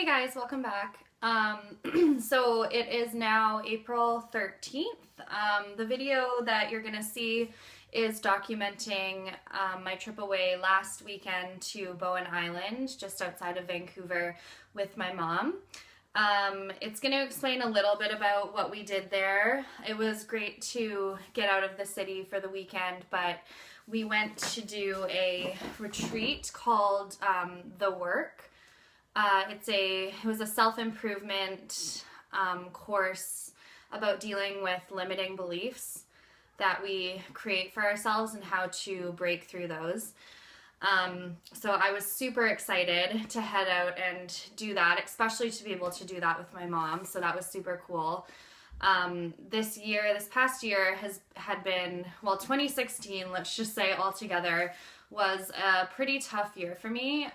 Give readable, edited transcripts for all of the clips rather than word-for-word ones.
Hey guys, welcome back. So it is now April 13th. The video that you're gonna see is documenting my trip away last weekend to Bowen Island, just outside of Vancouver, with my mom. It's going to explain a little bit about what we did there. It was great to get out of the city for the weekend, but we went to do a retreat called The Work. It was a self-improvement course about dealing with limiting beliefs that we create for ourselves and how to break through those. So I was super excited to head out and do that, especially to be able to do that with my mom. So that was super cool. This past year had been, 2016, let's just say altogether, was a pretty tough year for me.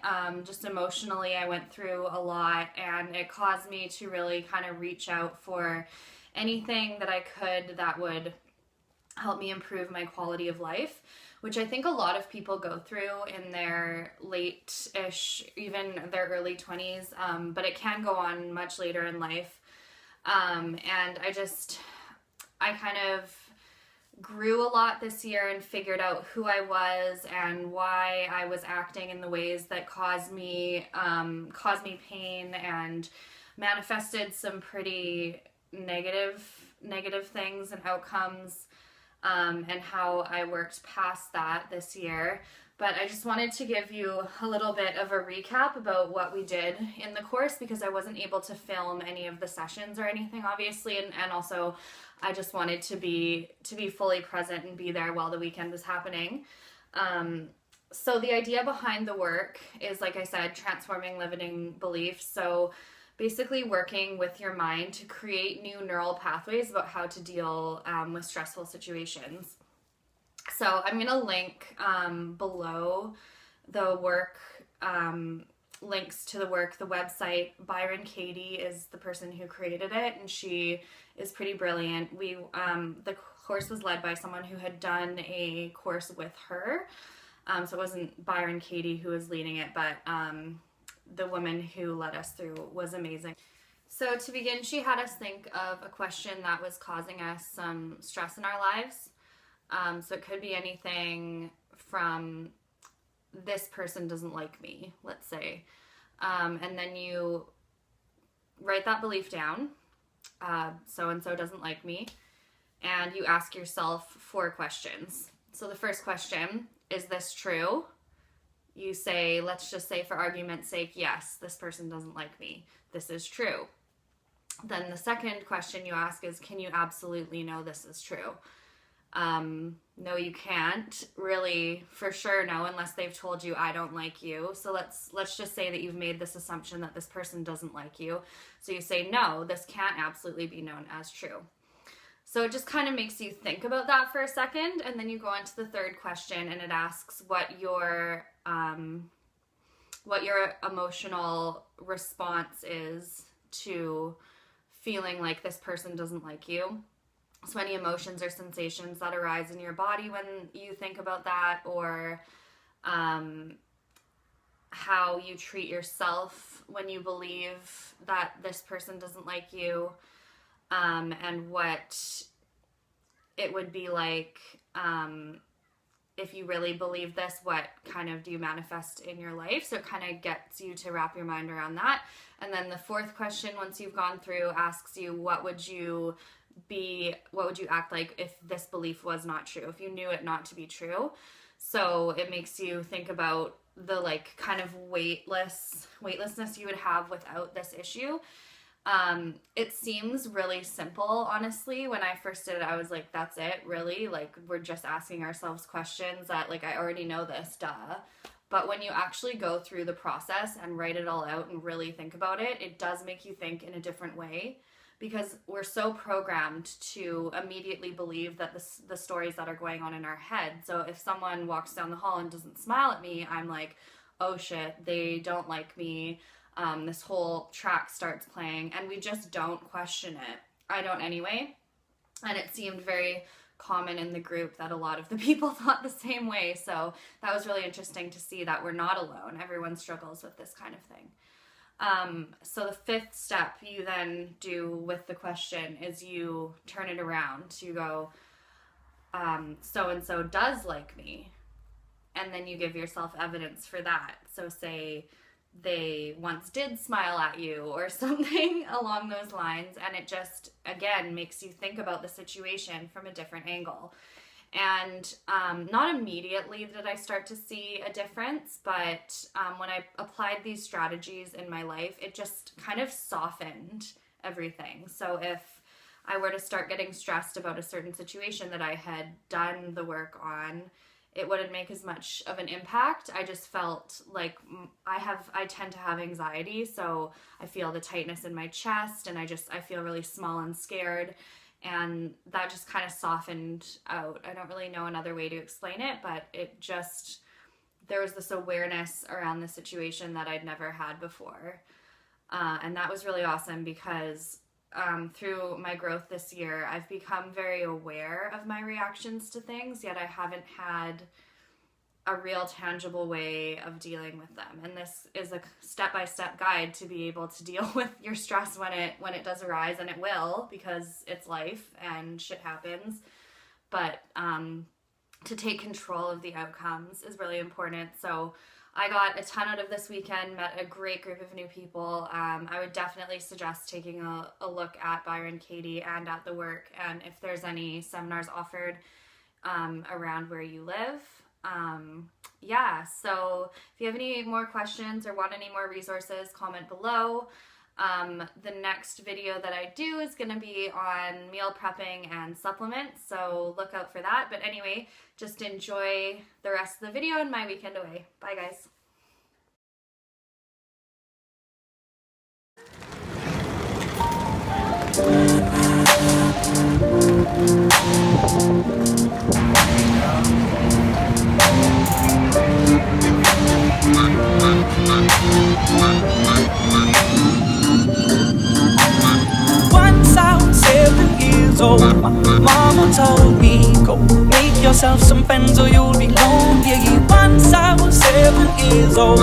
Just emotionally, I went through a lot, and it caused me to really kind of reach out for anything that I could that would help me improve my quality of life, which I think a lot of people go through in their late-ish, even their early 20s, but it can go on much later in life. And I kind of grew a lot this year and figured out who I was and why I was acting in the ways that caused me pain, and manifested some pretty negative things and outcomes, and how I worked past that this year. But I just wanted to give you a little bit of a recap about what we did in the course, because I wasn't able to film any of the sessions or anything, obviously, and also I just wanted to be fully present and be there while the weekend was happening. So the idea behind the work is, like I said, transforming limiting beliefs. So basically working with your mind to create new neural pathways about how to deal with stressful situations. So I'm going to link below the work, links to the work, the website. BYRON Katie is the person who created it, and she is pretty brilliant. The course was led by someone who had done a course with her. So it wasn't BYRON Katie who was leading it, but the woman who led us through was amazing. So to begin, she had us think of a question that was causing us some stress in our lives. So it could be anything from, this person doesn't like me, let's say. And then you write that belief down, so-and-so doesn't like me, and you ask yourself 4 questions. So the first question, is this true? You say, let's just say for argument's sake, yes, this person doesn't like me. This is true. Then the second question you ask is, can you absolutely know this is true? No, you can't really for sure know unless they've told you, I don't like you. So let's just say that you've made this assumption that this person doesn't like you. So you say, no, this can't absolutely be known as true. So it just kind of makes you think about that for a second, and then you go on to the third question, and it asks what your emotional response is to feeling like this person doesn't like you. So any emotions or sensations that arise in your body when you think about that, or how you treat yourself when you believe that this person doesn't like you, and what it would be like if you really believe this, what kind of do you manifest in your life? So it kind of gets you to wrap your mind around that. And then the fourth question, once you've gone through, asks you, what would you act like if this belief was not true, if you knew it not to be true? So it makes you think about the kind of weightlessness you would have without this issue. It seems really simple, honestly. When I first did it, I was like, that's it, really? We're just asking ourselves questions that, I already know this, duh. But when you actually go through the process and write it all out and really think about it, it does make you think in a different way, because we're so programmed to immediately believe that the stories that are going on in our head. So if someone walks down the hall and doesn't smile at me, I'm like, oh shit, they don't like me. This whole track starts playing, and we just don't question it. I don't anyway. And it seemed very common in the group that a lot of the people thought the same way. So that was really interesting to see that we're not alone. Everyone struggles with this kind of thing. So the fifth step you then do with the question is you turn it around. You go, so-and-so does like me. And then you give yourself evidence for that. So say they once did smile at you or something along those lines. And it just, again, makes you think about the situation from a different angle. And not immediately did I start to see a difference, but when I applied these strategies in my life, it just kind of softened everything. So if I were to start getting stressed about a certain situation that I had done the work on, it wouldn't make as much of an impact. I just felt like I tend to have anxiety, so I feel the tightness in my chest, and I feel really small and scared. And that just kind of softened out. I don't really know another way to explain it, but there was this awareness around the situation that I'd never had before. And that was really awesome because through my growth this year, I've become very aware of my reactions to things, yet I haven't had a real tangible way of dealing with them. And this is a step-by-step guide to be able to deal with your stress when it does arise, and it will, because it's life and shit happens. But to take control of the outcomes is really important. So I got a ton out of this weekend, met a great group of new people. I would definitely suggest taking a look at BYRON Katie and at the work, and if there's any seminars offered around where you live. So if you have any more questions or want any more resources, comment below. The next video that I do is going to be on meal prepping and supplements, so look out for that. But anyway, just enjoy the rest of the video and my weekend away. Bye, guys. Once I was 7 years old, my mama told me, go make yourself some friends or you'll be lonely. Once I was 7 years old.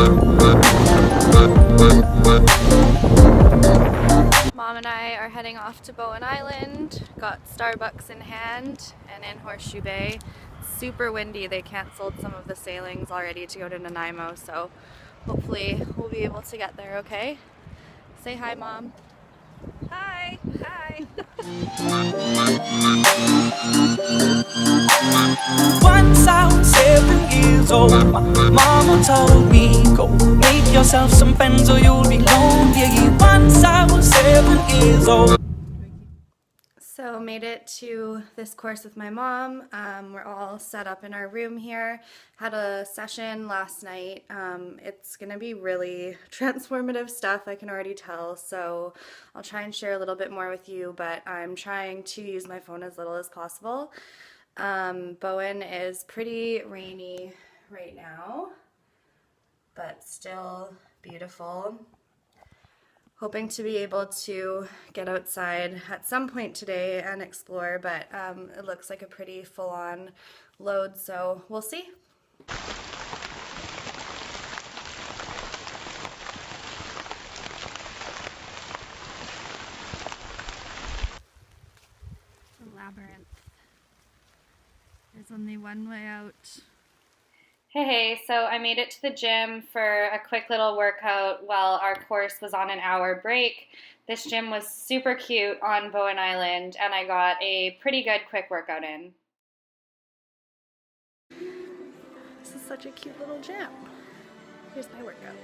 Mom and I are heading off to Bowen Island, got Starbucks in hand, and in Horseshoe Bay. It's super windy. They canceled some of the sailings already to go to Nanaimo, so hopefully we'll be able to get there okay. Say hi, Mom. Hi. Hi. Once I was 7 years old, my mama told me, go make yourself some friends or you'll be lonely. Once I was 7 years old. So made it to this course with my mom. We're all set up in our room here. Had a session last night. It's gonna be really transformative stuff, I can already tell, so I'll try and share a little bit more with you, but I'm trying to use my phone as little as possible. Bowen is pretty rainy right now, but still beautiful. Hoping to be able to get outside at some point today and explore, but it looks like a pretty full-on load, so we'll see. The labyrinth. There's only one way out. Hey, so I made it to the gym for a quick little workout while our course was on an hour break. This gym was super cute on Bowen Island, and I got a pretty good quick workout in. This is such a cute little gym. Here's my workout.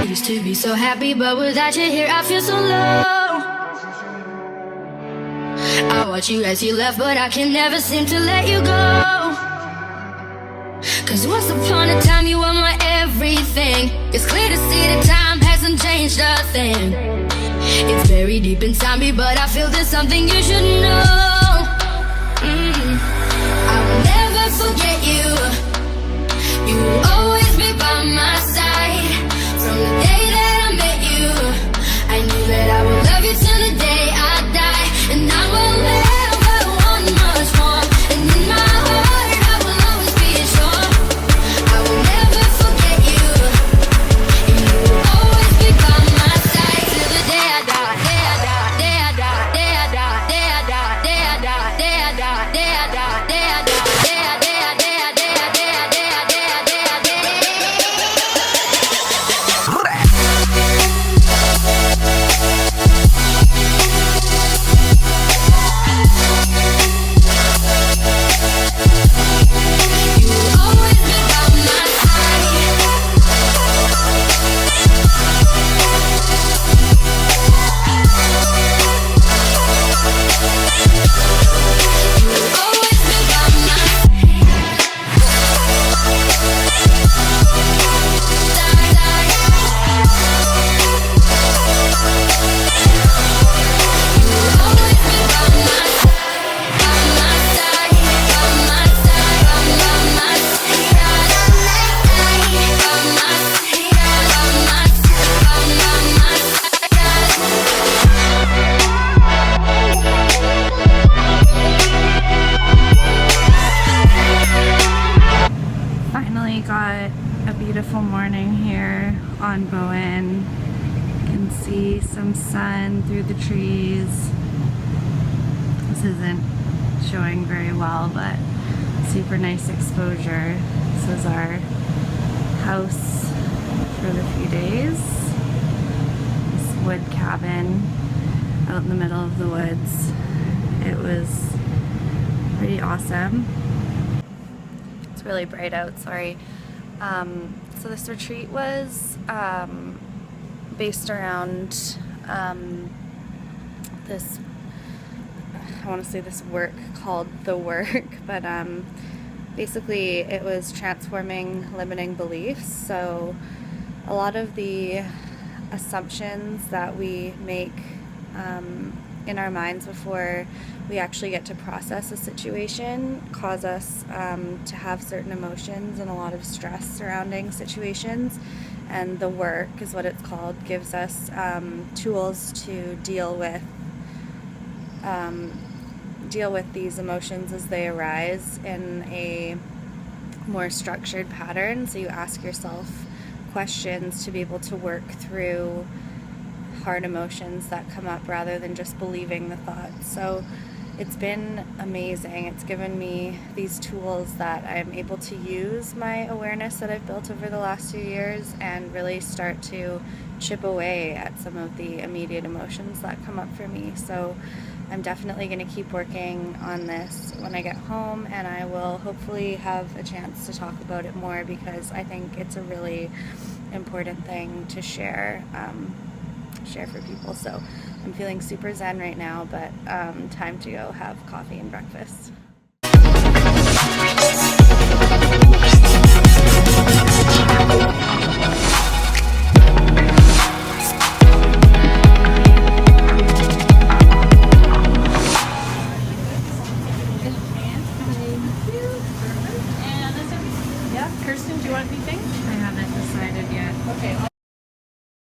Used to be so happy, but without you here I feel so low. I watch you as you left, but I can never seem to let you go. Cause once upon a time you were my everything. It's clear to see that time hasn't changed a thing. It's very deep inside me, but I feel there's something you should know. I will never forget you. You will always be by my side. From the day that I met you, I knew that I would love you till the day I ongoing. You can see some sun through the trees. This isn't showing very well, but super nice exposure. This is our house for the few days. This wood cabin out in the middle of the woods. It was pretty awesome. It's really bright out, sorry. So this retreat was based around this, I want to say this work called The Work, but basically it was transforming limiting beliefs. So a lot of the assumptions that we make in our minds before we actually get to process a situation cause us to have certain emotions and a lot of stress surrounding situations. And the work is what it's called, gives us tools to deal with these emotions as they arise in a more structured pattern. So you ask yourself questions to be able to work through hard emotions that come up rather than just believing the thoughts. So it's been amazing. It's given me these tools that I'm able to use my awareness that I've built over the last few years and really start to chip away at some of the immediate emotions that come up for me. So I'm definitely going to keep working on this when I get home, and I will hopefully have a chance to talk about it more because I think it's a really important thing to share for people. So I'm feeling super zen right now, but time to go have coffee and breakfast.